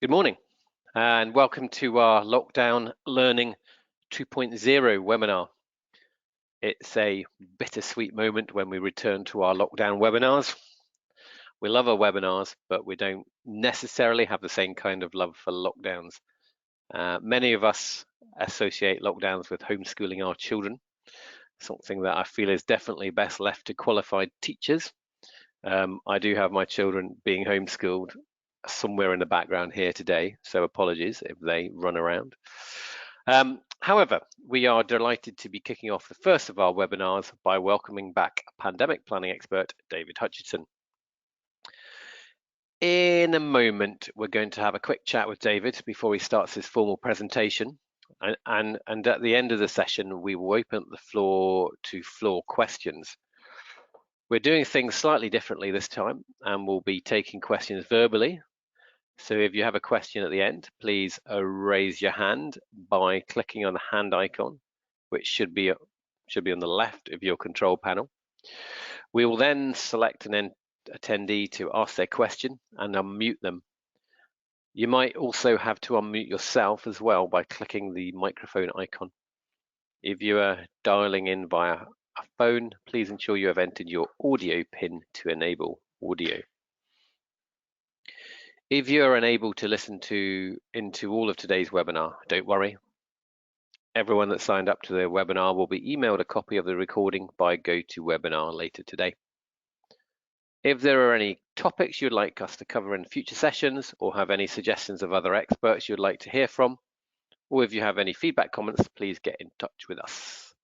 Good morning and welcome to our Lockdown Learning 2.0 webinar. It's a bittersweet moment when we return to our lockdown webinars. We love our webinars, but we don't necessarily have the same kind of love for lockdowns. Many of us associate lockdowns with homeschooling our children, something that I feel is definitely best left to qualified teachers. I do have my children being homeschooled somewhere in the background here today, so apologies if they run around. However, we are delighted to be kicking off the first of our webinars by welcoming back pandemic planning expert David Hutcheson. In a moment, we're going to have a quick chat with David before he starts his formal presentation. And at the end of the session, we will open the floor to floor questions. We're doing things slightly differently this time, and we'll be taking questions verbally. So if you have a question at the end, please raise your hand by clicking on the hand icon, which should be on the left of your control panel. We will then select an attendee to ask their question and unmute them. You might also have to unmute yourself as well by clicking the microphone icon. If you are dialing in via a phone, please ensure you have entered your audio pin to enable audio. If you are unable to listen into all of today's webinar, don't worry. Everyone that signed up to the webinar will be emailed a copy of the recording by GoToWebinar later today. If there are any topics you'd like us to cover in future sessions, or have any suggestions of other experts you'd like to hear from, or if you have any feedback comments, please get in touch with us.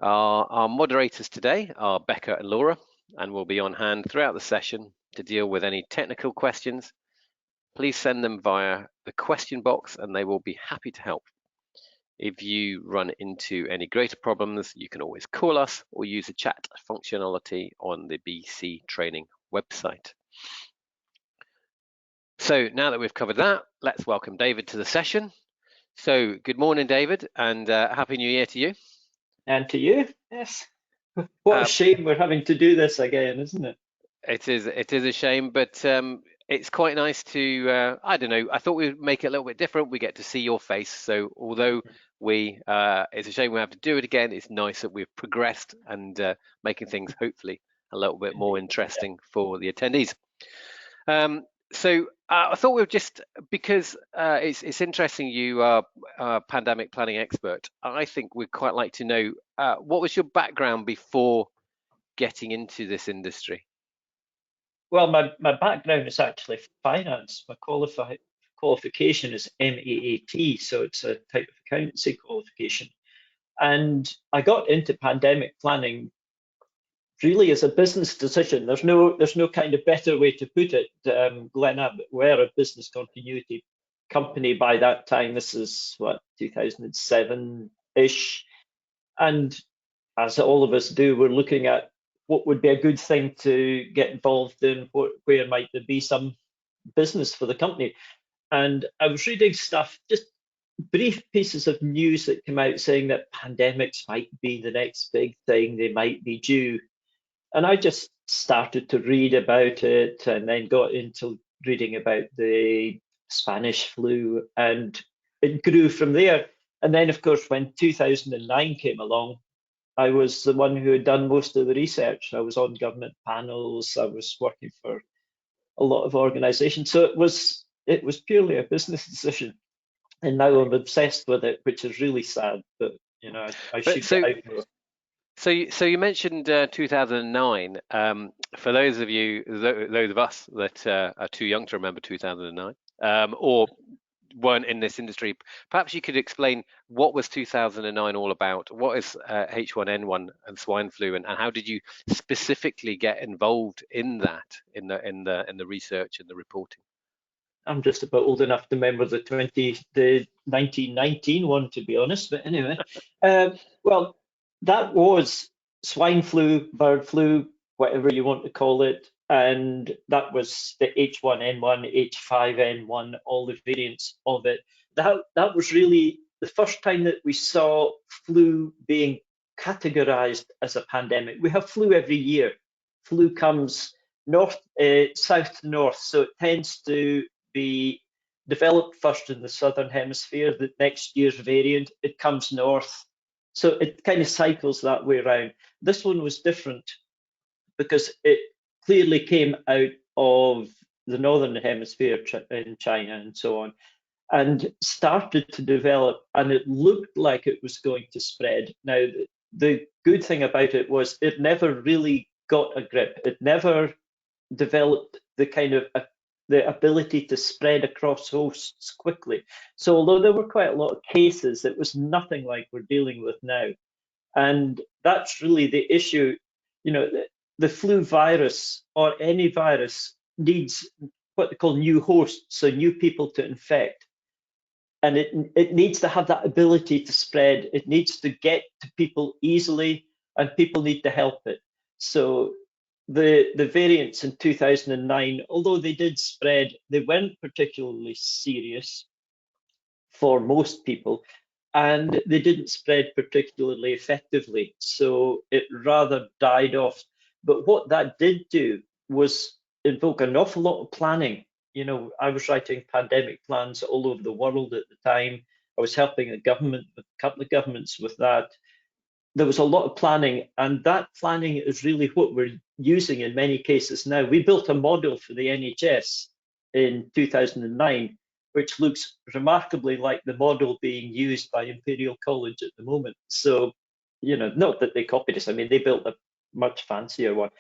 Our moderators today are Becca and Laura, and will be on hand throughout the session to deal with any technical questions. Please send them via the question box and they will be happy to help. If you run into any greater problems, you can always call us or use the chat functionality on the BC training website. So now that we've covered that, let's welcome David to the session. So good morning, David, and Happy New Year to you. And to you, yes. What a shame we're having to do this again, isn't it? It is a shame, but it's quite nice to, I don't know, I thought we'd make it a little bit different. We get to see your face. So although it's a shame we have to do it again, it's nice that we've progressed and making things hopefully a little bit more interesting for the attendees. So I thought we would just, because it's interesting you are a pandemic planning expert, I think we'd quite like to know, what was your background before getting into this industry? Well, my background is actually finance. My qualification is MAAT, so it's a type of accountancy qualification. And I got into pandemic planning really as a business decision. There's no kind of better way to put it. Glen Abbott were a business continuity company by that time. This is what, 2007-ish. And as all of us do, we're looking at what would be a good thing to get involved in, where might there be some business for the company. And I was reading stuff, just brief pieces of news that came out saying that pandemics might be the next big thing, they might be due. And I just started to read about it and then got into reading about the Spanish flu, and it grew from there. And then, of course, when 2009 came along, I was the one who had done most of the research. I was on government panels. I was working for a lot of organisations. So it was purely a business decision. And now I'm obsessed with it, which is really sad. But you know, I should get out there. So you mentioned 2009. For those of us that are too young to remember 2009, or weren't in this industry, perhaps you could explain what was 2009 all about? What is H1N1 and swine flu, and how did you specifically get involved in that, in the research and the reporting? I'm just about old enough to remember the 1919 one, to be honest. But anyway, well, that was swine flu, bird flu, whatever you want to call it. And that was the H1N1, H5N1, all the variants of it. That was really the first time that we saw flu being categorized as a pandemic. We have flu every year. Flu comes south to north, so it tends to be developed first in the southern hemisphere. The next year's variant, it comes north. So it kind of cycles that way around. This one was different because it clearly came out of the northern hemisphere in China and so on, and started to develop, and it looked like it was going to spread. Now, the good thing about it was it never really got a grip. It never developed the kind of the ability to spread across hosts quickly. So although there were quite a lot of cases, it was nothing like we're dealing with now. And that's really the issue. You know, the flu virus or any virus needs what they call new hosts, so new people to infect. And it needs to have that ability to spread. It needs to get to people easily, and people need to help it. So the variants in 2009, although they did spread, they weren't particularly serious for most people, and they didn't spread particularly effectively. So it rather died off. But what that did do was invoke an awful lot of planning. You know, I was writing pandemic plans all over the world at the time. I was helping a couple of governments with that. There was a lot of planning, and that planning is really what we're using in many cases now. We built a model for the NHS in 2009, which looks remarkably like the model being used by Imperial College at the moment. So, you know, not that they copied us, I mean, they built a much fancier one,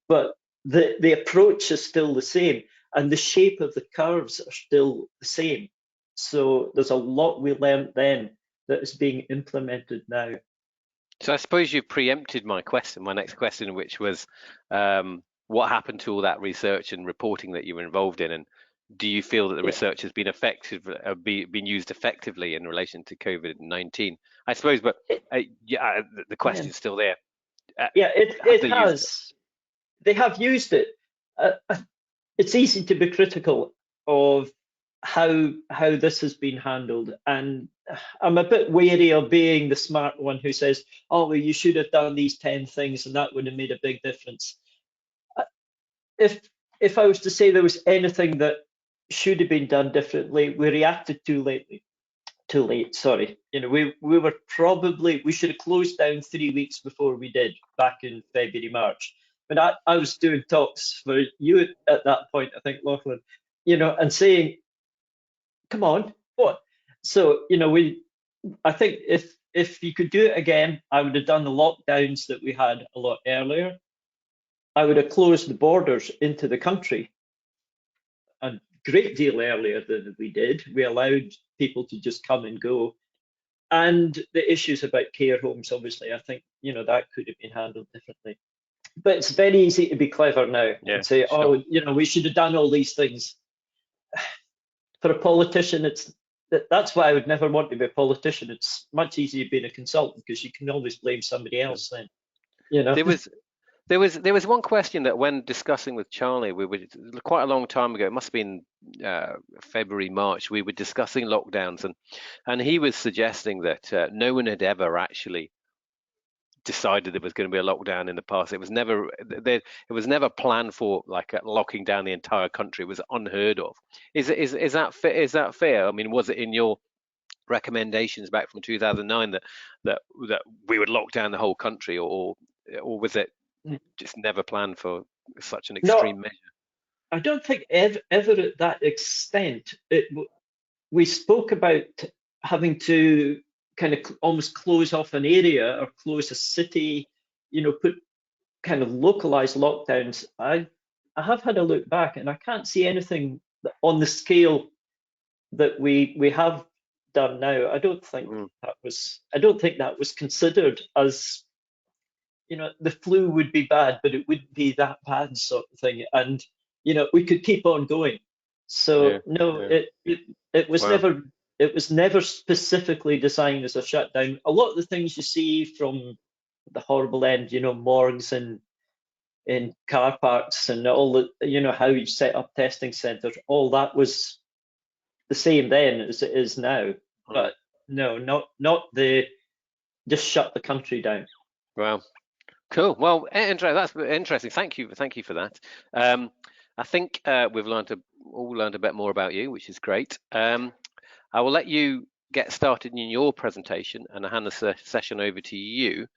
but the approach is still the same, and the shape of the curves are still the same. So there's a lot we learned then that is being implemented now. So I suppose you preempted my next question, which was what happened to all that research and reporting that you were involved in, and do you feel that the Yeah. research has been effective, been used effectively in relation to COVID-19? I suppose, but yeah, the question's still there. Yeah, it Have they used it? has. They have used it. It's easy to be critical of how this has been handled, and I'm a bit wary of being the smart one who says, "Oh, well, you should have done these 10 things, and that would have made a big difference." If I was to say there was anything that should have been done differently, we reacted too late. Too late, sorry. You know, we should have closed down 3 weeks before we did back in February, March. But I was doing talks for you at that point, I think, Lachlan, you know, and saying, come on, what? So, you know, I think if you could do it again, I would have done the lockdowns that we had a lot earlier. I would have closed the borders into the country a great deal earlier than we did. We allowed people to just come and go. And the issues about care homes, obviously, I think, you know, that could have been handled differently. But it's very easy to be clever now and say, Sure. oh, you know, we should have done all these things. For a politician, that's why I would never want to be a politician. It's much easier being a consultant because you can always blame somebody else then, you know. There was one question that when discussing with Charlie, we were quite a long time ago. It must have been February, March. We were discussing lockdowns, and he was suggesting that no one had ever actually decided there was going to be a lockdown in the past. It was never planned for, like locking down the entire country. It was unheard of. Is that fair? I mean, was it in your recommendations back from 2009 that we would lock down the whole country, or was it just never planned for such an No, extreme measure? I don't think ever at that extent. We spoke about having to kind of almost close off an area or close a city, you know, put kind of localized lockdowns. I have had a look back, and I can't see anything on the scale that we have done now. I don't think that was considered as, you know, the flu would be bad, but it wouldn't be that bad sort of thing. And, you know, we could keep on going. So no, Yeah. it was Wow. never specifically designed as a shutdown. A lot of the things you see from the horrible end, you know, morgues and in car parks and all the, you know, how you set up testing centers, all that was the same then as it is now. But no, not the just shut the country down. Wow. Cool. Well, Andrea, that's interesting. Thank you for that. I think we've all learned a bit more about you, which is great. I will let you get started in your presentation and I'll hand the session over to you.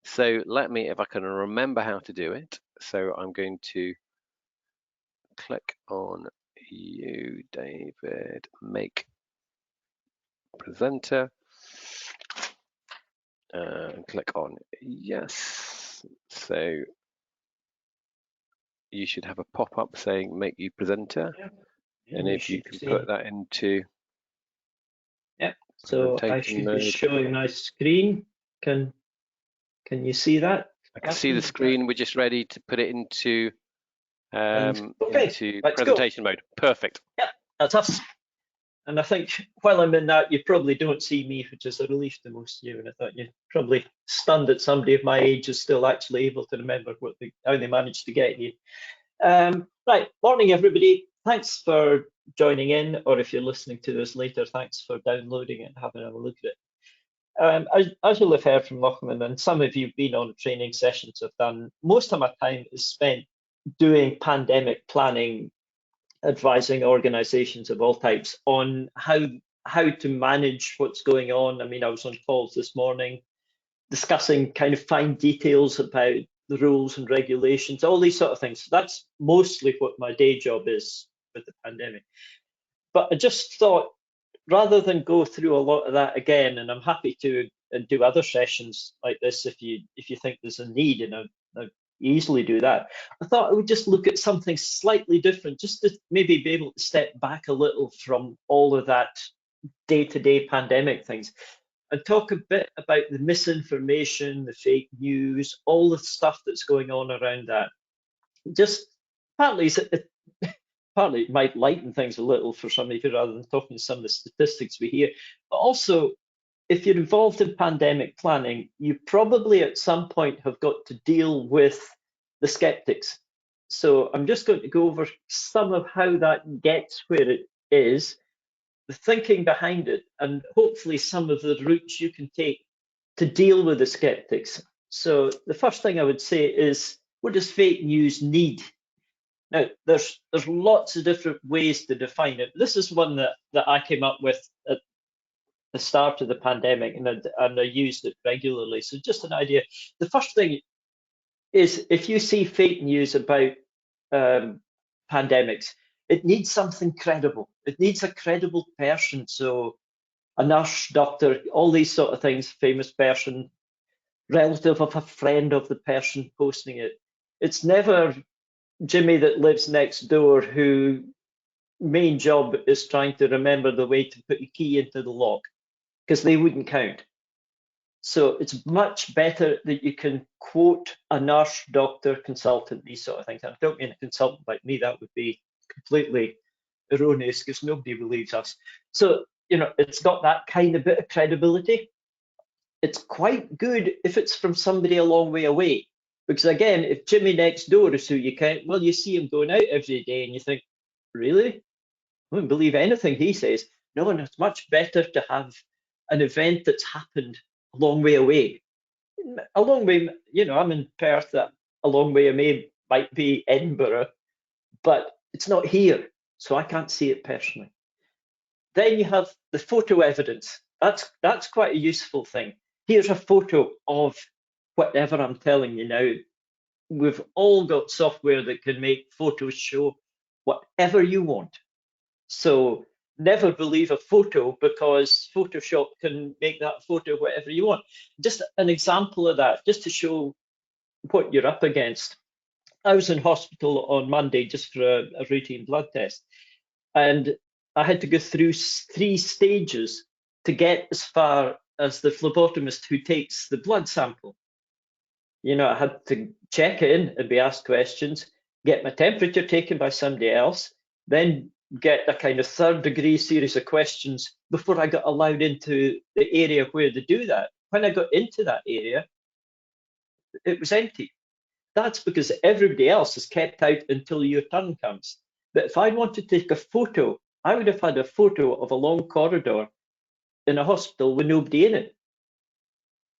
So let me, if I can remember how to do it. So I'm going to click on you, David, make presenter, and click on yes. So you should have a pop-up saying make you presenter. Yeah, And if you can put that into so I presentation should be mode. showing my screen. Can you see that? I can see the screen. We're just ready to put it into okay, let's presentation mode. Perfect. Yeah, that's us. And I think while I'm in that, you probably don't see me, which is a relief to most of you. And I thought you're probably stunned that somebody of my age is still actually able to remember how they managed to get here. Right, morning everybody. Thanks for joining in, or if you're listening to this later, thanks for downloading it and having a look at it. As you'll have heard from Lachlan, and some of you have been on training sessions I've done, most of my time is spent doing pandemic planning, advising organizations of all types on how to manage what's going on. I mean, I was on calls this morning discussing kind of fine details about the rules and regulations, all these sort of things. So that's mostly what my day job is with the pandemic. But I just thought, rather than go through a lot of that again, and I'm happy to do other sessions like this if you think there's a need, and I'll easily do that. I thought I would just look at something slightly different, just to maybe be able to step back a little from all of that day-to-day pandemic things and talk a bit about the misinformation, the fake news, all the stuff that's going on around that. Just partly it might lighten things a little for some of you rather than talking some of the statistics we hear, but also if you're involved in pandemic planning, you probably at some point have got to deal with the skeptics. So I'm just going to go over some of how that gets where it is, the thinking behind it, and hopefully some of the routes you can take to deal with the skeptics. So the first thing I would say is, what does fake news need? Now, there's lots of different ways to define it. This is one that I came up with at the start of the pandemic, and I used it regularly. So just an idea. The first thing is, if you see fake news about pandemics, it needs something credible. It needs a credible person. So a nurse, doctor, all these sort of things, famous person, relative of a friend of the person posting it. It's never Jimmy that lives next door who main job is trying to remember the way to put the key into the lock, because they wouldn't count. So it's much better that you can quote a nurse, doctor, consultant, these sort of things. I don't mean a consultant like me, that would be completely erroneous because nobody believes us. So, it's got that kind of bit of credibility. It's quite good if it's from somebody a long way away. Because again, if Jimmy next door is who you count, well, you see him going out every day and you think, really? I wouldn't believe anything he says. No, and it's much better to have an event that's happened a long way away. A long way, I'm in Perth, that a long way away might be Edinburgh, but it's not here, so I can't see it personally. Then you have the photo evidence. That's quite a useful thing. Here's a photo of whatever I'm telling you now. We've all got software that can make photos show whatever you want. So never believe a photo because Photoshop can make that photo whatever you want. Just an example of that, just to show what you're up against. I was in hospital on Monday just for a routine blood test, and I had to go through 3 stages to get as far as the phlebotomist who takes the blood sample. I had to check in and be asked questions, get my temperature taken by somebody else, then get a kind of 3rd degree series of questions before I got allowed into the area where they do that. When I got into that area, it was empty. That's because everybody else is kept out until your turn comes. But if I wanted to take a photo, I would have had a photo of a long corridor in a hospital with nobody in it,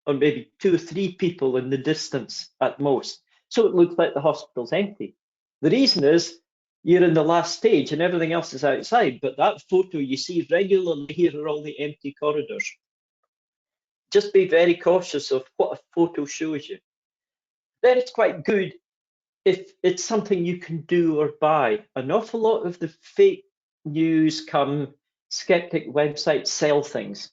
or maybe 2 or 3 people in the distance at most. So it looks like the hospital's empty. The reason is you're in the last stage and everything else is outside. But that photo you see regularly here are all the empty corridors. Just be very cautious of what a photo shows you. Then it's quite good if it's something you can do or buy. An awful lot of the fake news come, skeptic websites sell things.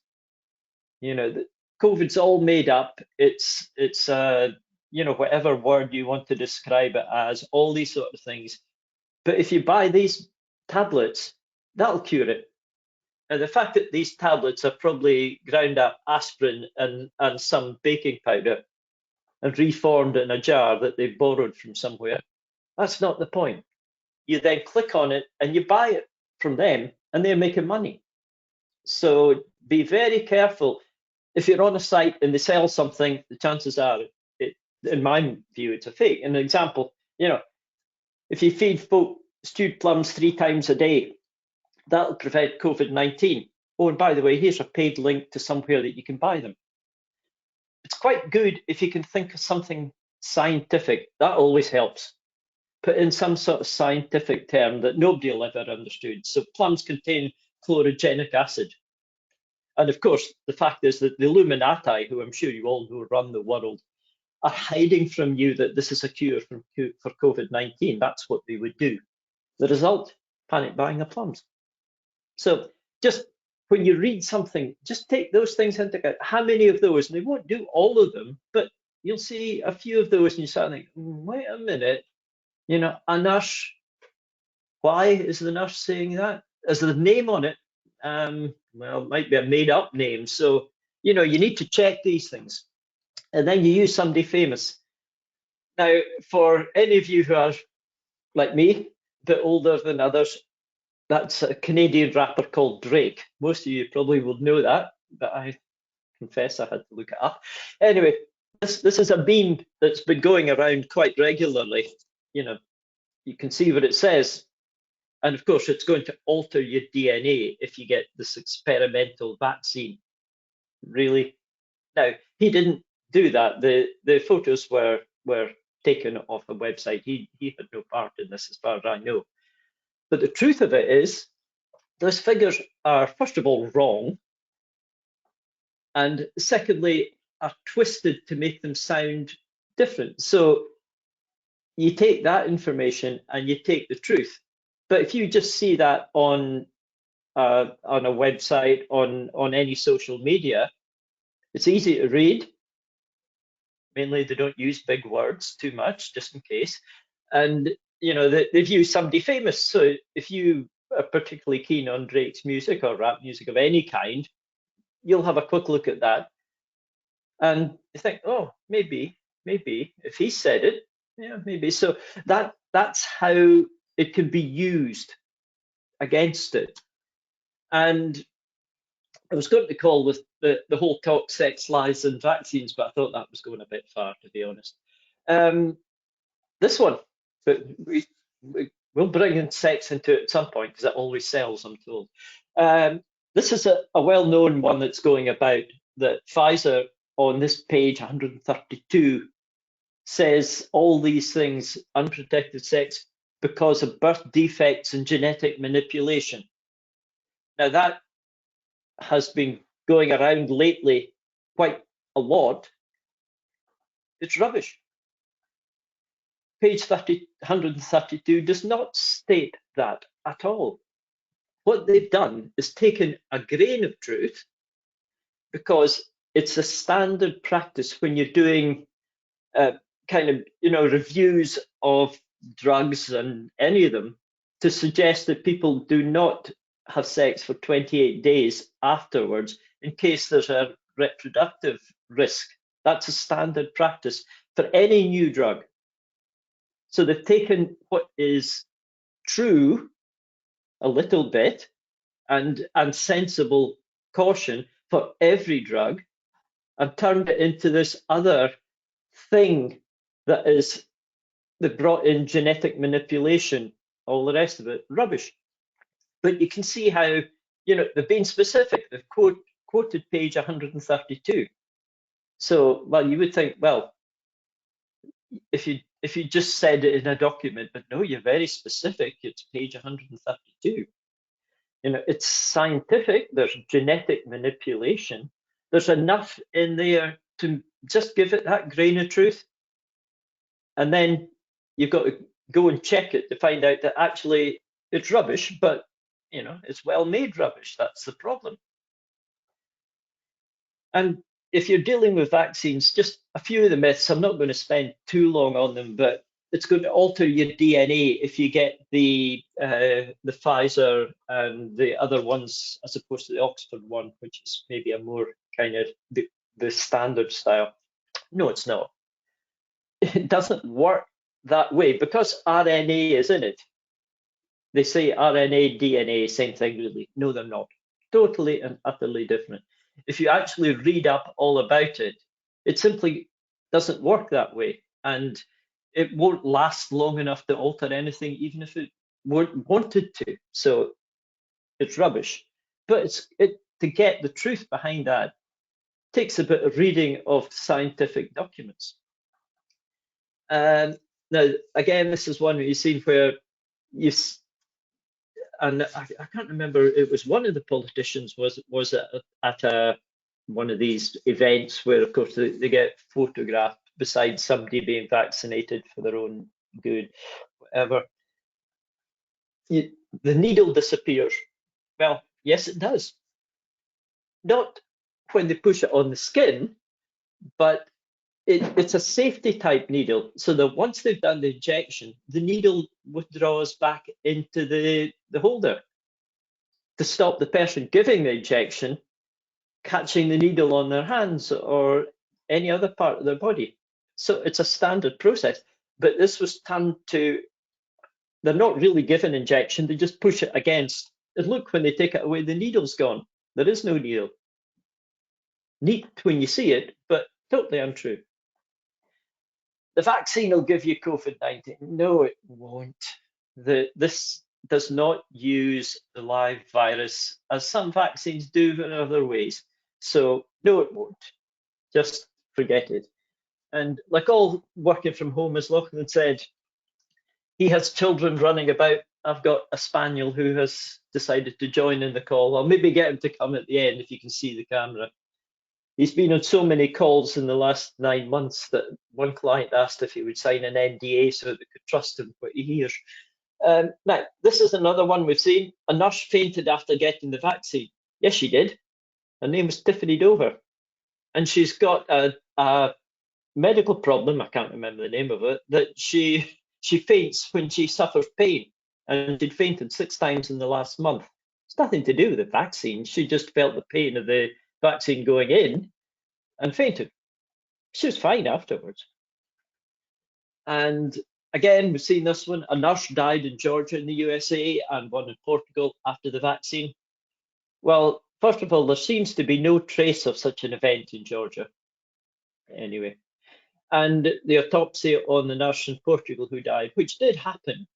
COVID's all made up. It's whatever word you want to describe it as, all these sort of things. But if you buy these tablets, that'll cure it. And the fact that these tablets are probably ground up aspirin and some baking powder and reformed in a jar that they've borrowed from somewhere, that's not the point. You then click on it and you buy it from them and they're making money. So be very careful. If you're on a site and they sell something, the chances are, in my view, it's a fake. An example, if you feed folk stewed plums 3 times a day, that'll prevent COVID-19. Oh, and by the way, here's a paid link to somewhere that you can buy them. It's quite good if you can think of something scientific. That always helps. Put in some sort of scientific term that nobody will ever understood. So plums contain chlorogenic acid. And of course, the fact is that the Illuminati, who I'm sure you all know run the world, are hiding from you that this is a cure for COVID-19. That's what they would do. The result, panic buying the plums. So just when you read something, just take those things into account. How many of those? And they won't do all of them, but you'll see a few of those and you start thinking, wait a minute, a nurse, why is the nurse saying that? Is there a name on it? Well, it might be a made up name. So, you need to check these things. And then you use somebody famous. Now, for any of you who are like me, a bit older than others, that's a Canadian rapper called Drake. Most of you probably will know that, but I confess I had to look it up. Anyway, this is a meme that's been going around quite regularly. You can see what it says. And of course, it's going to alter your DNA if you get this experimental vaccine. Really? Now, he didn't do that. The photos were taken off a website. He had no part in this, as far as I know. But the truth of it is, those figures are, first of all, wrong. And secondly, are twisted to make them sound different. So you take that information and you take the truth. But if you just see that on a website, on any social media, it's easy to read. Mainly, they don't use big words too much, just in case. And they've used somebody famous. So if you are particularly keen on Drake's music or rap music of any kind, you'll have a quick look at that, and you think, oh, maybe if he said it, yeah, maybe. So that's how it can be used against it. And I was going to call with the whole talk sex, lies, and vaccines, but I thought that was going a bit far, to be honest. This one, but we'll bring in sex into it at some point because it always sells, I'm told. This is a well-known one that's going about, that Pfizer on this page 132 says all these things, unprotected sex because of birth defects and genetic manipulation. Now that has been going around lately quite a lot. It's rubbish. Page 132 does not state that at all. What they've done is taken a grain of truth, because it's a standard practice when you're doing reviews of drugs and any of them, to suggest that people do not have sex for 28 days afterwards in case there's a reproductive risk. That's a standard practice for any new drug. So they've taken what is true a little bit and sensible caution for every drug, and turned it into this other thing that is, they brought in genetic manipulation, all the rest of it, rubbish. But you can see how, they've been specific. They've quoted page 132. So, well, you would think, well, if if you just said it in a document, but no, you're very specific, it's page 132. You know, it's scientific, there's genetic manipulation, there's enough in there to just give it that grain of truth. And then you've got to go and check it to find out that actually it's rubbish, but you know, it's well-made rubbish. That's the problem. And if you're dealing with vaccines, just a few of the myths, I'm not going to spend too long on them, but it's going to alter your DNA if you get the Pfizer and the other ones as opposed to the Oxford one, which is maybe a more kind of the standard style. No, it's not. It doesn't work that way because RNA is in it. They say RNA, DNA, same thing really. No, they're not. Totally and utterly different. If you actually read up all about it, it simply doesn't work that way. And it won't last long enough to alter anything, even if it wanted to. So it's rubbish. But to get the truth behind that takes a bit of reading of scientific documents. Now, again, this is one you've seen where and I can't remember, it was one of the politicians was at one of these events where, of course, they get photographed beside somebody being vaccinated for their own good, whatever. The needle disappears. Well, yes, it does. Not when they push it on the skin, but it's a safety type needle, so that once they've done the injection, the needle withdraws back into the holder to stop the person giving the injection catching the needle on their hands or any other part of their body. So it's a standard process. But this was turned to, they're not really given injection, they just push it against. And look, when they take it away, the needle's gone. There is no needle. Neat when you see it, but totally untrue. The vaccine will give you COVID-19. No, it won't. This does not use the live virus as some vaccines do in other ways. So no, it won't. Just forget it. And like all working from home, as Lachlan said, he has children running about. I've got a spaniel who has decided to join in the call. I'll maybe get him to come at the end if you can see the camera. He's been on so many calls in the last 9 months that one client asked if he would sign an NDA so that they could trust him what he hears. Now, this is another one we've seen. A nurse fainted after getting the vaccine. Yes, she did. Her name was Tiffany Dover. And she's got a medical problem, I can't remember the name of it, that she faints when she suffers pain. And she'd fainted 6 times in the last month. It's nothing to do with the vaccine. She just felt the pain of the vaccine going in and fainted. She was fine afterwards. And again, we've seen this one. A nurse died in Georgia in the USA and one in Portugal after the vaccine. Well, first of all, there seems to be no trace of such an event in Georgia. Anyway, and the autopsy on the nurse in Portugal who died, which did happen,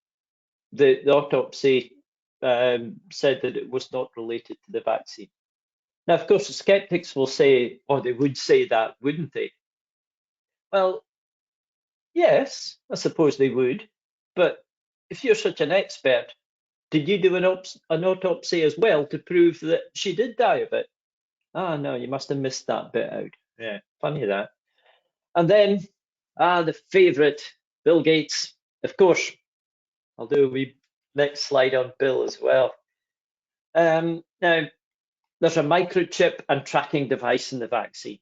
the autopsy said that it was not related to the vaccine. Now, of course, the skeptics will say, or they would say that, wouldn't they? Well, yes, I suppose they would. But if you're such an expert, did you do an autopsy as well to prove that she did die of it? Ah, no, you must have missed that bit out. Yeah, funny that. And then, the favourite, Bill Gates. Of course, I'll do a wee next slide on Bill as well. Now, there's a microchip and tracking device in the vaccine.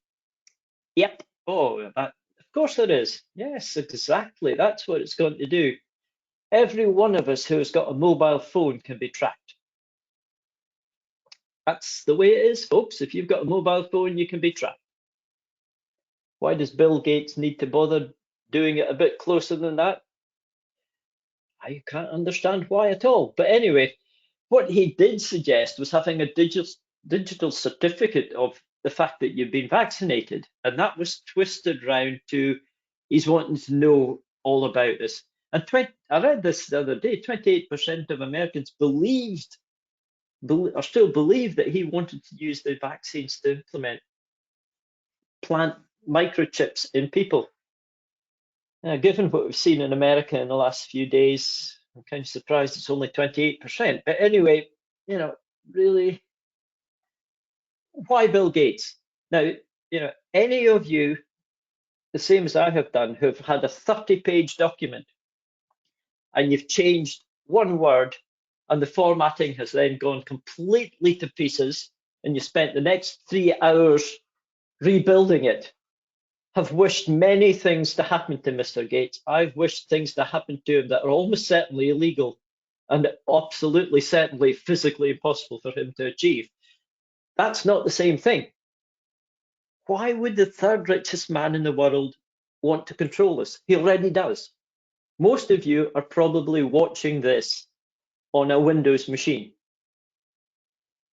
Yep. Oh, of course there is. Yes, exactly. That's what it's going to do. Every one of us who has got a mobile phone can be tracked. That's the way it is, folks. If you've got a mobile phone, you can be tracked. Why does Bill Gates need to bother doing it a bit closer than that? I can't understand why at all. But anyway, what he did suggest was having a digital certificate of the fact that you've been vaccinated. And that was twisted round to he's wanting to know all about this. And I read this the other day, 28% of Americans still believe that he wanted to use the vaccines to plant microchips in people. Given what we've seen in America in the last few days, I'm kind of surprised it's only 28%. But anyway, really, why Bill Gates? Now, any of you, the same as I have done, who've had a 30-page document and you've changed one word and the formatting has then gone completely to pieces and you spent the next 3 hours rebuilding it, have wished many things to happen to Mr. Gates. I've wished things to happen to him that are almost certainly illegal and absolutely certainly physically impossible for him to achieve. That's not the same thing. Why would the third richest man in the world want to control us? He already does. Most of you are probably watching this on a Windows machine.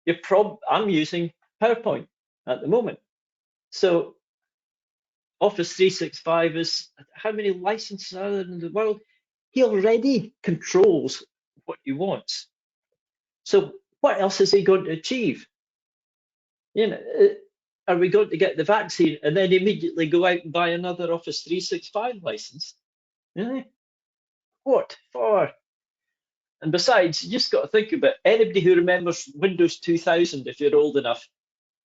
I'm using PowerPoint at the moment. So Office 365 is, how many licenses are there in the world? He already controls what he wants. So what else is he going to achieve? Are we going to get the vaccine and then immediately go out and buy another Office 365 license? Really? What for? And besides, you just got to think about anybody who remembers Windows 2000, if you're old enough,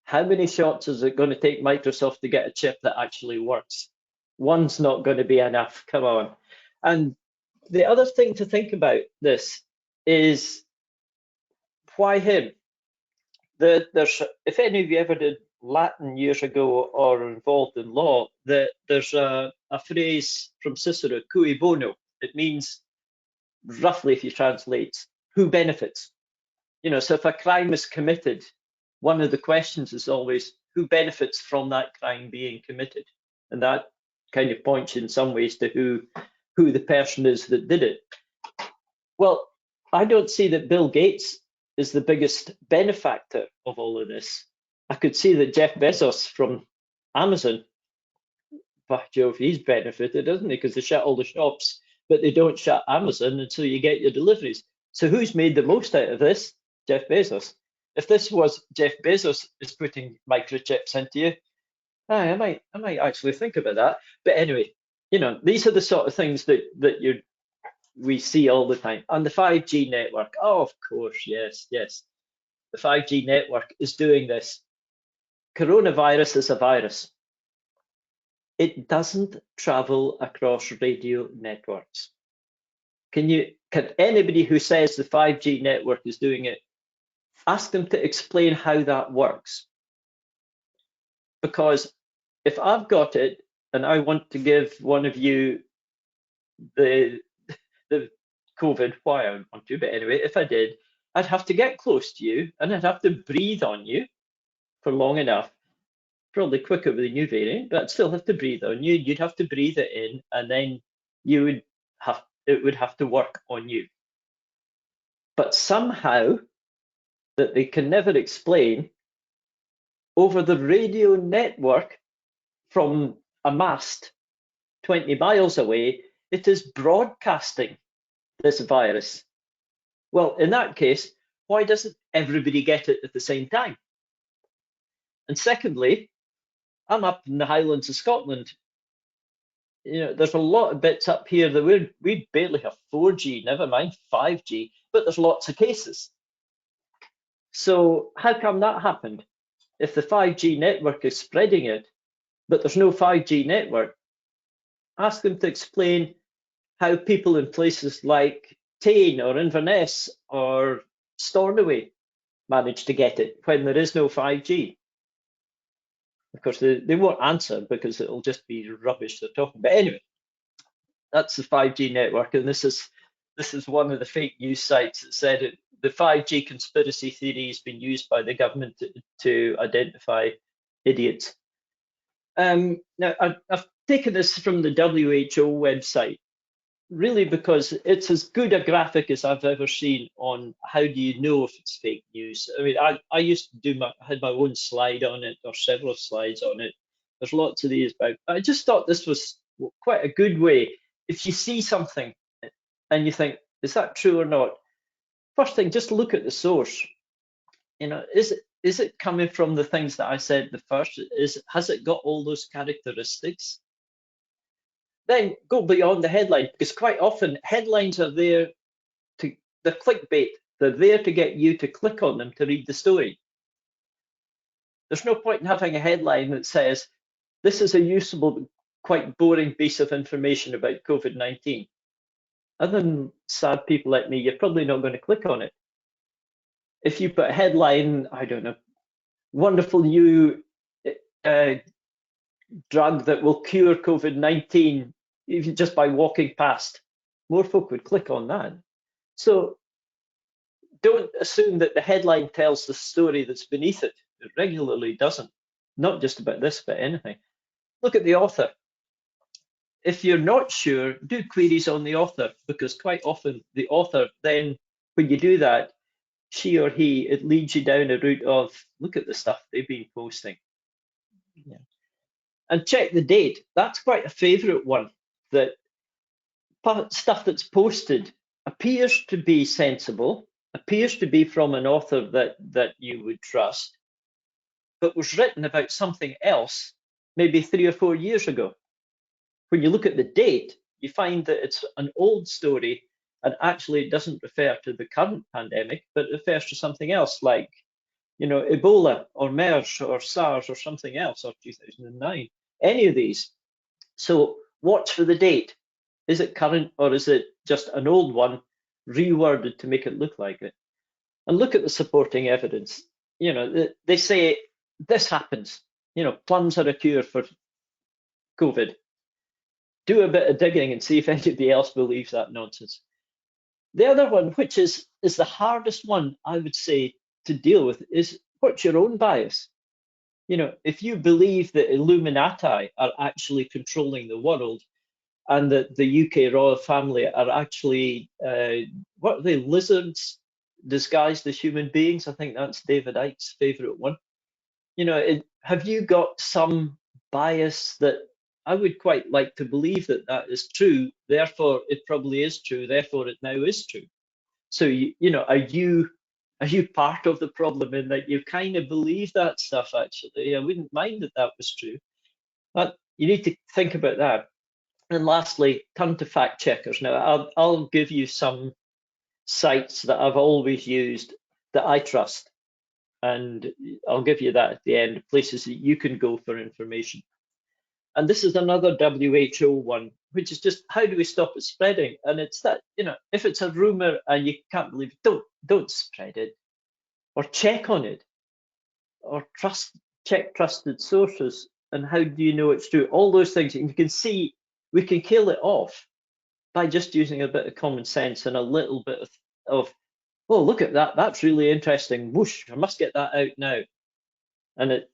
how many shots is it going to take Microsoft to get a chip that actually works? One's not going to be enough. Come on. And the other thing to think about this is why him? If any of you ever did Latin years ago or are involved in law, there's a phrase from Cicero, cui bono. It means, roughly if you translate, who benefits? So if a crime is committed, one of the questions is always who benefits from that crime being committed? And that kind of points in some ways to who the person is that did it. Well, I don't see that Bill Gates is the biggest benefactor of all of this. I could see that Jeff Bezos from Amazon, by Jove, he's benefited, doesn't he? Because they shut all the shops, but they don't shut Amazon until you get your deliveries. So who's made the most out of this? Jeff Bezos. If this was Jeff Bezos is putting microchips into you, I might actually think about that. But anyway, these are the sort of things that we see all the time. And the 5G network, oh, of course, yes. The 5G network is doing this. Coronavirus is a virus. It doesn't travel across radio networks. Can anybody who says the 5G network is doing it, ask them to explain how that works? Because if I've got it and I want to give one of you the COVID, why I want to, but anyway, if I did, I'd have to get close to you and I'd have to breathe on you for long enough, probably quicker with the new variant, but I'd still have to breathe on you. You'd have to breathe it in, and then it would have to work on you. But somehow that they can never explain, over the radio network from a mast 20 miles away, it is broadcasting this virus. Well, in that case, why doesn't everybody get it at the same time? And secondly, I'm up in the Highlands of Scotland. There's a lot of bits up here that we barely have 4G, never mind 5G, but there's lots of cases. So how come that happened? If the 5G network is spreading it, but there's no 5G network, ask them to explain how people in places like Tain or Inverness or Stornoway manage to get it when there is no 5G. Of course, they won't answer because it'll just be rubbish they're talking. But anyway, that's the 5G network, and this is one of the fake news sites that said the 5G conspiracy theory has been used by the government to identify idiots. Now, I've taken this from the WHO website, really because it's as good a graphic as I've ever seen on how do you know if it's fake news. I mean, I used to had my own slide on it, or several slides on it. There's lots of these about. I just thought this was quite a good way. If you see something and you think, is that true or not? First thing, just look at the source. Is it coming from the things that I said the first? Has it got all those characteristics? then go beyond the headline, because quite often headlines are there to, they're clickbait. They're there to get you to click on them to read the story. There's no point in having a headline that says, this is a usable, quite boring piece of information about COVID-19. Other than sad people like me, you're probably not going to click on it. If you put a headline, I don't know, wonderful new drug that will cure COVID-19 even just by walking past, more folk would click on that. So don't assume that the headline tells the story that's beneath it. It regularly doesn't, not just about this, but anything. Look at the author. If you're not sure, do queries on the author, because quite often the author then, when you do that, she or he, it leads you down a route of, look at the stuff they've been posting. Yeah. And check the date. That's quite a favorite one, that stuff that's posted appears to be sensible, appears to be from an author that you would trust, but was written about something else maybe 3 or 4 years ago. When you look at the date, you find that it's an old story, and actually it doesn't refer to the current pandemic, but it refers to something else, like, you know, Ebola or MERS or SARS or something else, or 2009, any of these. So watch for the date. Is it current, or is it just an old one reworded to make it look like it? And look at the supporting evidence. You know, they say this happens. You know, plums are a cure for COVID. Do a bit of digging and see if anybody else believes that nonsense. The other one, which is the hardest one, I would say, to deal with, is what's your own bias? You know, if you believe that Illuminati are actually controlling the world, and that the UK royal family are actually, what are they, lizards disguised as human beings? I think that's David Icke's favourite one. You know, have you got some bias that I would quite like to believe that that is true, therefore it probably is true, therefore it now is true? So, you know, are you part of the problem in that you kind of believe that stuff, actually? I wouldn't mind that that was true. But you need to think about that. And lastly, turn to fact checkers. Now, I'll give you some sites that I've always used that I trust, and I'll give you that at the end, places that you can go for information. And this is another WHO one, which is just, how do we stop it spreading? And it's that, you know, if it's a rumor and you can't believe it, don't spread it, or check on it, or check trusted sources. And how do you know it's true? All those things, and you can see we can kill it off by just using a bit of common sense and a little bit of oh, look at that, that's really interesting. Whoosh, I must get that out now. And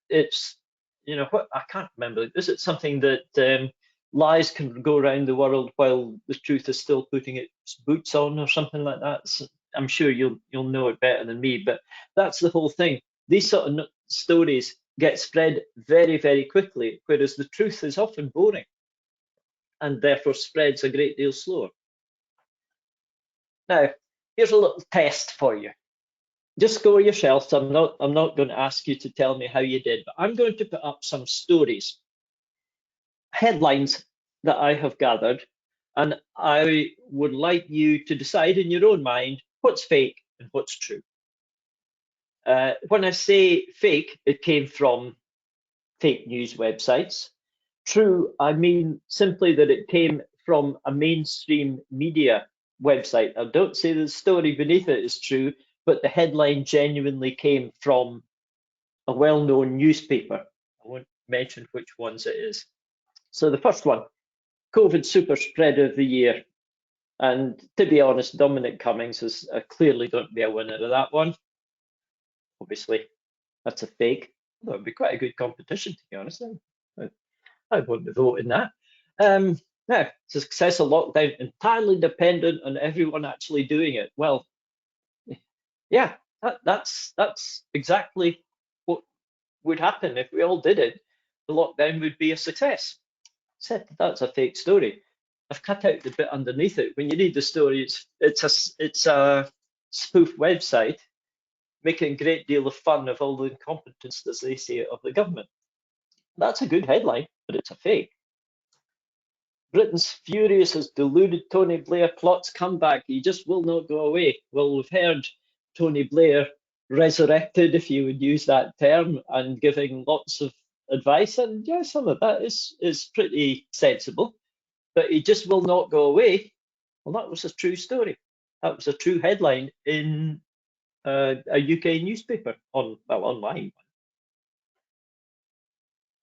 it's, you know, what, I can't remember. Is it something that lies can go around the world while the truth is still putting its boots on, or something like that? So I'm sure you'll know it better than me, but that's the whole thing. These sort of stories get spread very, very quickly, whereas the truth is often boring and therefore spreads a great deal slower. Now, here's a little test for you. Just score yourself. So I'm not going to ask you to tell me how you did, but I'm going to put up some stories, headlines that I have gathered, and I would like you to decide in your own mind what's fake and what's true. When I say fake, it came from fake news websites. True, I mean simply that it came from a mainstream media website. I don't say the story beneath it is true, but the headline genuinely came from a well-known newspaper. I won't mention which ones it is. So the first one, COVID super spreader of the year. And to be honest, Dominic Cummings is clearly going to be a winner of that one. Obviously, that's a fake. That would be quite a good competition, to be honest. I want to vote in that. Now, success of lockdown entirely dependent on everyone actually doing it. Well, yeah, that's exactly what would happen if we all did it. The lockdown would be a success. Except that's a fake story. I've cut out the bit underneath it. When you read the story, it's a spoof website making a great deal of fun of all the incompetence, as they say, of the government. That's a good headline, but it's a fake. Britain's furious as deluded Tony Blair plots comeback. He just will not go away. Well, we've heard Tony Blair resurrected, if you would use that term, and giving lots of advice. And yeah, some of that is pretty sensible. But he just will not go away. Well, that was a true story. That was a true headline in a UK newspaper, online.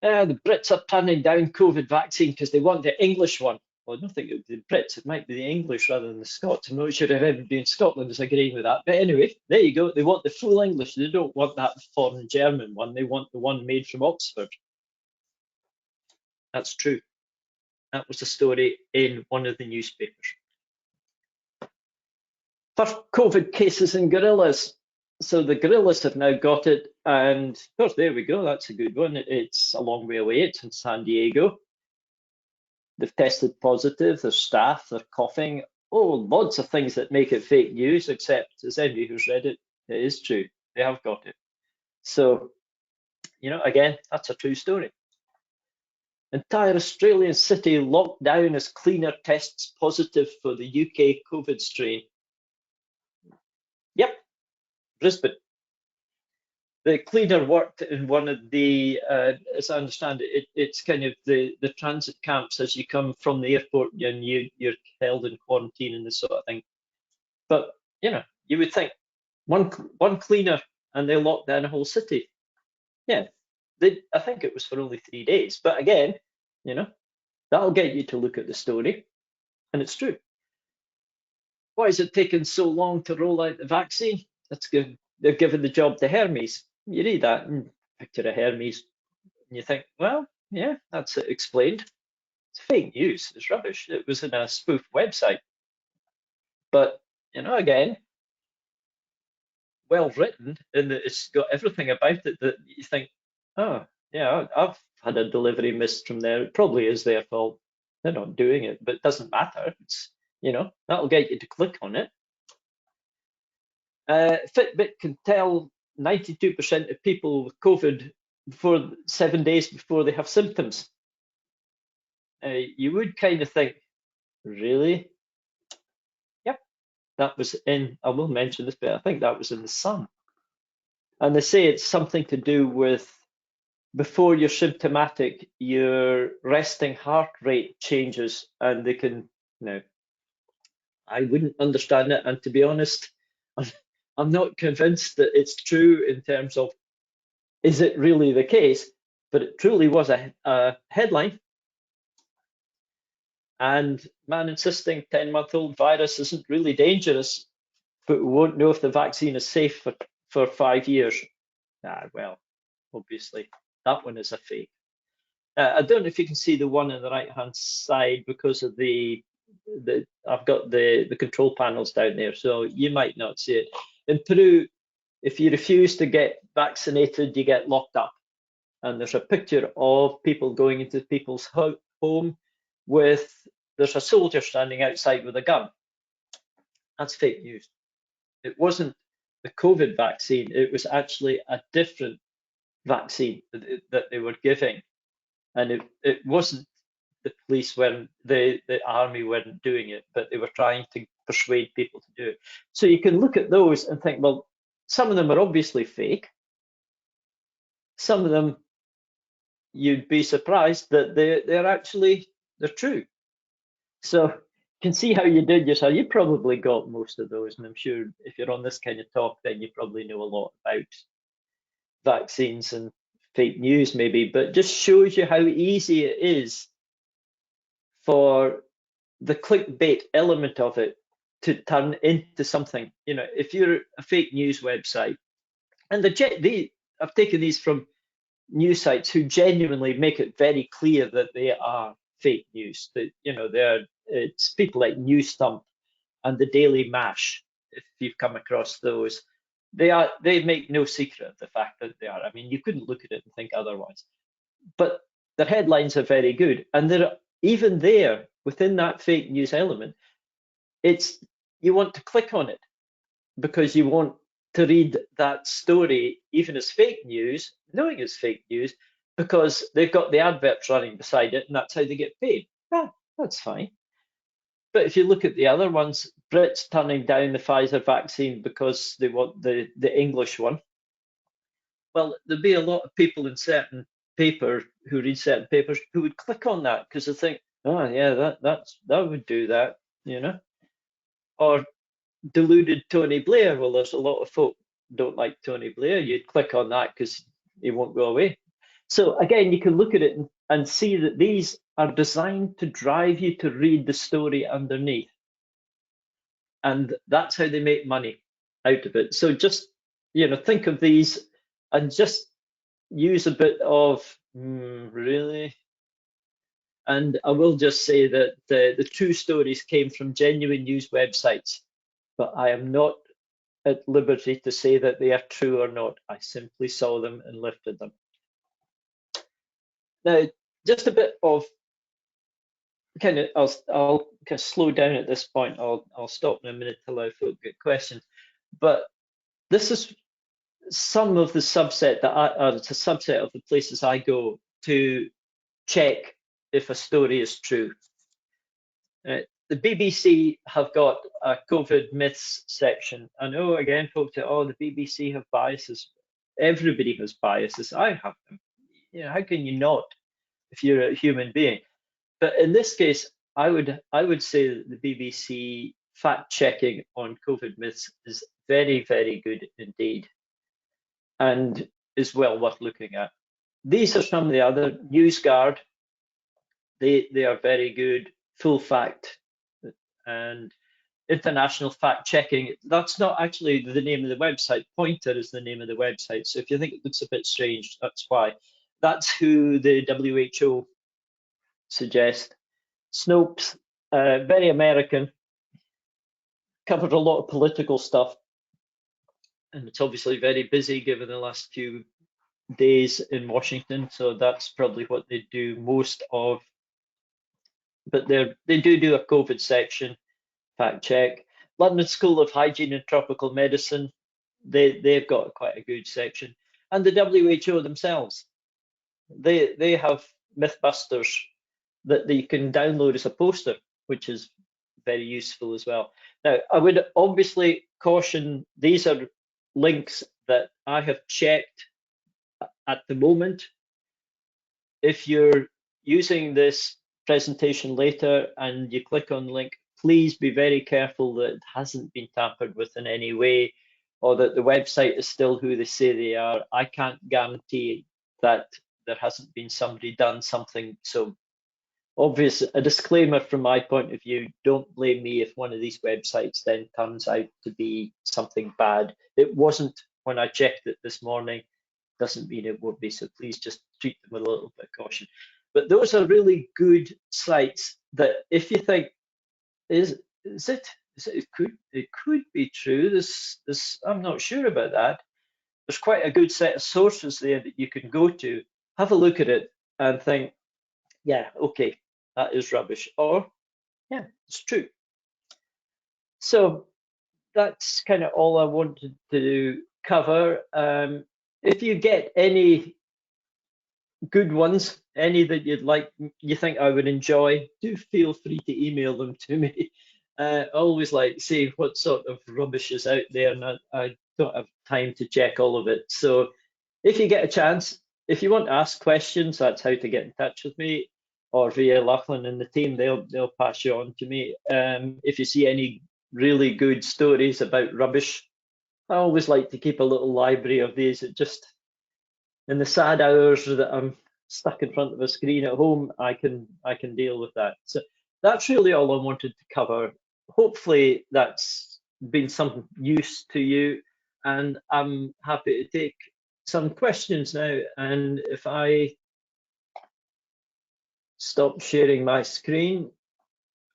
The Brits are turning down COVID vaccine because they want the English one. Well, I don't think it would be the Brits, it might be the English rather than the Scots. I'm not sure if everybody in Scotland is agreeing with that. But anyway, there you go. They want the full English. They don't want that foreign German one. They want the one made from Oxford. That's true. That was a story in one of the newspapers. First COVID cases in gorillas. So the gorillas have now got it, and of course, there we go. That's a good one. It's a long way away. It's in San Diego. They've tested positive. Their staff, they're coughing. Oh, lots of things that make it fake news, except as anybody who's read it, it is true. They have got it. So, again, that's a true story. Entire Australian city locked down as cleaner tests positive for the UK COVID strain. Yep, Brisbane. The cleaner worked in one of the, as I understand it, it's kind of the transit camps as you come from the airport and you're held in quarantine and this sort of thing. But, you would think one cleaner and they locked down a whole city. Yeah, I think it was for only 3 days. But again, that'll get you to look at the story, and it's true. Why is it taking so long to roll out the vaccine? That's good. They're giving the job to Hermes. You read that and picture a Hermes, and you think, well, yeah, that's it explained. It's fake news. It's rubbish. It was in a spoof website. But, again, well written, and it's got everything about it that you think, oh, yeah, I've had a delivery missed from there. It probably is their fault. They're not doing it, but it doesn't matter. It's, that'll get you to click on it. Fitbit can tell 92% of people with COVID for 7 days before they have symptoms. You would kind of think, really? Yep, that was I will mention this, but I think that was in the Sun. And they say it's something to do with before you're symptomatic, your resting heart rate changes, and they can, I wouldn't understand it. And to be honest, I'm not convinced that it's true in terms of, is it really the case? But it truly was a headline. And man insisting 10-month-old virus isn't really dangerous, but we won't know if the vaccine is safe for 5 years. Well, obviously, that one is a fake. I don't know if you can see the one on the right-hand side because of I've got the control panels down there, so you might not see it. In Peru, if you refuse to get vaccinated, you get locked up. And there's a picture of people going into people's home there's a soldier standing outside with a gun. That's fake news. It wasn't the COVID vaccine, it was actually a different vaccine that they were giving. And it wasn't the police the army weren't doing it, but they were trying to persuade people to do it. So you can look at those and think, well, some of them are obviously fake. Some of them, you'd be surprised that they're true. So you can see how you did yourself. You probably got most of those, and I'm sure if you're on this kind of talk, then you probably know a lot about vaccines and fake news maybe, but just shows you how easy it is for the clickbait element of it to turn into something. If you're a fake news website, and I've taken these from news sites who genuinely make it very clear that they are fake news. That it's people like Newstump and the Daily Mash. If you've come across those, they make no secret of the fact that they are. I mean, you couldn't look at it and think otherwise. But their headlines are very good, and even there within that fake news element, you want to click on it because you want to read that story, even as fake news, knowing it's fake news, because they've got the adverts running beside it, and that's how they get paid. That's fine. But if you look at the other ones, Brits turning down the Pfizer vaccine because they want the English one. Well, there'd be a lot of people in certain paper who read certain papers who would click on that because they think, oh yeah, that would do that, you know. Or deluded Tony Blair. Well, there's a lot of folk don't like Tony Blair. You'd click on that because he won't go away. So again, you can look at it and see that these are designed to drive you to read the story underneath. And that's how they make money out of it. So just, think of these and just use a bit of really. And I will just say that the true stories came from genuine news websites, but I am not at liberty to say that they are true or not. I simply saw them and lifted them. Now, just a bit of I'll kind of slow down at this point. I'll stop in a minute to allow folk to get questions. But this is some of the subset it's a subset of the places I go to check if a story is true. The BBC have got a COVID myths section. I know, again, folks say, oh, the BBC have biases. Everybody has biases. I have them. How can you not if you're a human being? But in this case, I would say that the BBC fact checking on COVID myths is very, very good indeed, and is well worth looking at. These are some of the other. NewsGuard, they are very good. Full Fact and International Fact Checking. That's not actually the name of the website. Pointer is the name of the website. So if you think it looks a bit strange, that's why. That's who the WHO suggest. Snopes, very American, covered a lot of political stuff, and it's obviously very busy given the last few days in Washington, so that's probably what they do most of. But they do a COVID section, fact check. London School of Hygiene and Tropical Medicine, they've got quite a good section, and the WHO themselves, they have Mythbusters that you can download as a poster, which is very useful as well. Now, I would obviously caution, these are links that I have checked at the moment. If you're using this presentation later and you click on the link, please be very careful that it hasn't been tampered with in any way, or that the website is still who they say they are. I can't guarantee that there hasn't been somebody done something. So obvious, a disclaimer from my point of view, don't blame me if one of these websites then turns out to be something bad. It wasn't when I checked it this morning, doesn't mean it won't be, so please just treat them with a little bit of caution. But those are really good sites that if you think, it could be true, this I'm not sure about that. There's quite a good set of sources there that you can go to, have a look at it and think, yeah, okay, that is rubbish, or yeah, it's true. So that's kind of all I wanted to cover. If you get any good ones, any that you think I would enjoy, do feel free to email them to me. I always like see what sort of rubbish is out there, and I don't have time to check all of it. So if you get a chance, if you want to ask questions, that's how to get in touch with me, or via Lachlan and the team, they'll pass you on to me. If you see any really good stories about rubbish, I always like to keep a little library of these. It just, in the sad hours that I'm stuck in front of a screen at home, I can deal with that. So that's really all I wanted to cover. Hopefully that's been some use to you, and I'm happy to take some questions now. And if I stop sharing my screen,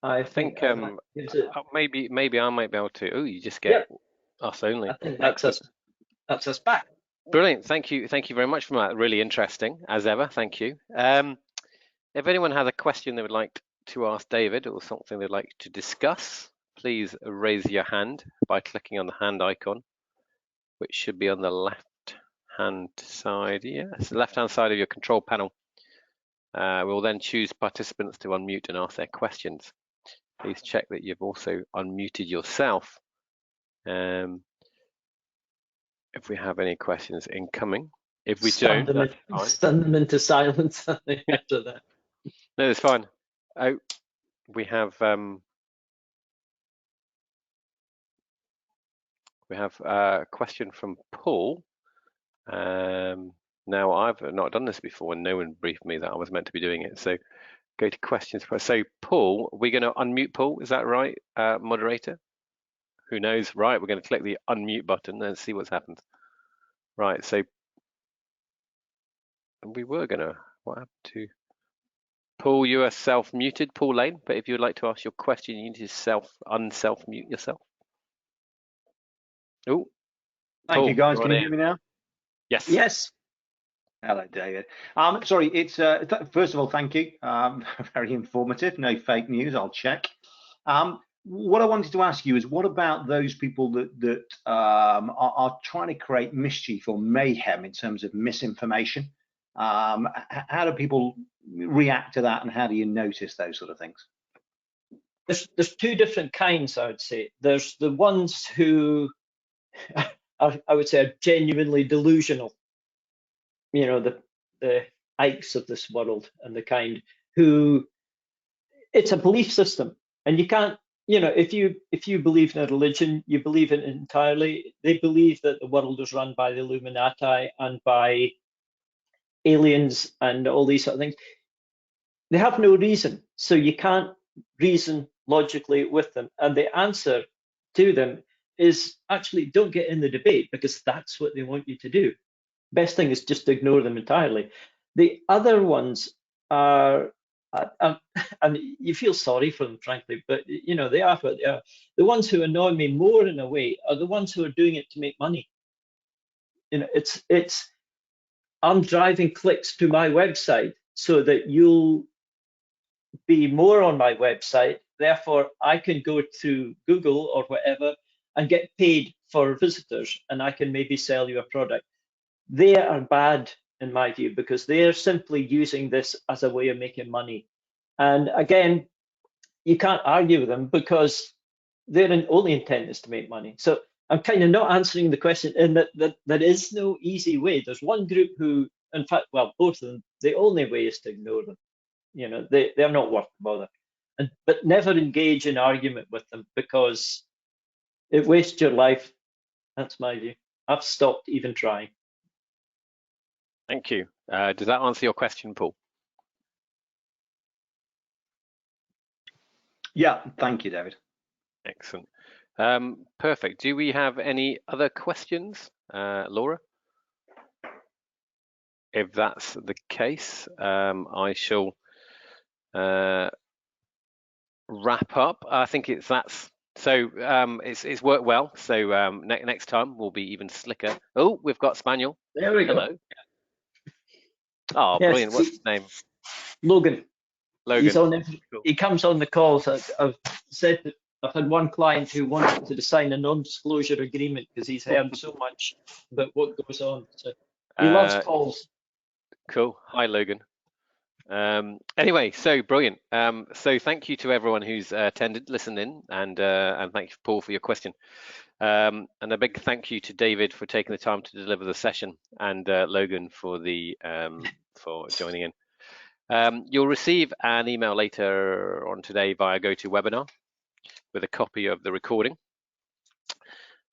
I think maybe I might be able to. Oh, you just get us only. I think that's us back. Brilliant. Thank you very much for that. Really interesting as ever. Thank you. If anyone has a question they would like to ask David, or something they'd like to discuss, please raise your hand by clicking on the hand icon, which should be on the left hand side. Yes, the left hand side of your control panel. We'll then choose participants to unmute and ask their questions. Please check that you've also unmuted yourself. If we have any questions incoming. If we don't, that's fine. Stun them into silence after that. No, it's fine. Oh, we have a question from Paul. Now, I've not done this before, and no one briefed me that I was meant to be doing it. So go to questions first. So Paul, we're going to unmute Paul. Is that right, moderator? Who knows? Right, we're going to click the unmute button and see what's happened. Right, so we were going to, what happened to Paul? You are self-muted, Paul Lane, but if you would like to ask your question, you need to unself-mute yourself. Oh, thank you, guys. Can you hear me now? Yes. Yes. Hello, David. Sorry, it's first of all, thank you. Very informative. No fake news. I'll check. What I wanted to ask you is, what about those people that are trying to create mischief or mayhem in terms of misinformation? How do people react to that, and how do you notice those sort of things? There's two different kinds, I would say. There's the ones who I would say are genuinely delusional. You know, the Ikes of this world and the kind who, it's a belief system, and you can't, you know, if you believe in a religion, you believe in it entirely. They believe that the world is run by the Illuminati and by aliens and all these sort of things. They have no reason, so you can't reason logically with them. And the answer to them is actually don't get in the debate, because that's what they want you to do. Best thing is just to ignore them entirely. The other ones are, and you feel sorry for them, frankly, but you know, they are what they are. The ones who annoy me more in a way are the ones who are doing it to make money. You know, it's I'm driving clicks to my website so that you'll be more on my website. Therefore, I can go to Google or whatever and get paid for visitors, and I can maybe sell you a product. They are bad in my view, because they're simply using this as a way of making money. And again, you can't argue with them, because their only intent is to make money. So I'm kind of not answering the question in that there is no easy way. There's one group who, in fact, well, both of them, the only way is to ignore them. You know, they're not worth the bother. But never engage in argument with them, because it wastes your life. That's my view. I've stopped even trying. Thank you. Does that answer your question, Paul? Yeah, thank you, David. Excellent. Perfect. Do we have any other questions, Laura? If that's the case, I shall wrap up. I think that's so. It's worked well. So next time we'll be even slicker. Oh, we've got Spaniel. There we Hello. go. Oh, yes, brilliant. What's his name? Logan. Logan. He's on. Cool. He comes on the calls. I've said that I've had one client who wanted to sign a non-disclosure agreement because he's heard so much about what goes on. So he loves calls. Cool. Hi, Logan. Anyway, so brilliant. So thank you to everyone who's attended, listened in, and thank you, Paul, for your question. And a big thank you to David for taking the time to deliver the session, and Logan for for joining in. You'll receive an email later on today via GoToWebinar with a copy of the recording.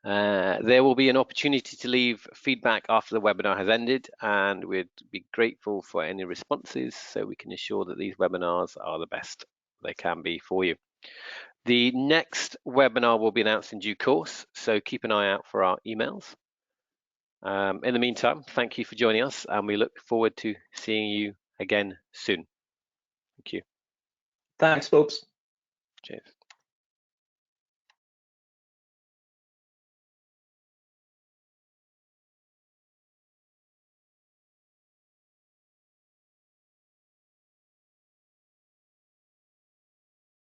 There will be an opportunity to leave feedback after the webinar has ended, and we'd be grateful for any responses so we can ensure that these webinars are the best they can be for you. The next webinar will be announced in due course, so keep an eye out for our emails. In the meantime, thank you for joining us, and we look forward to seeing you again soon. Thank you. Thanks, folks. Cheers.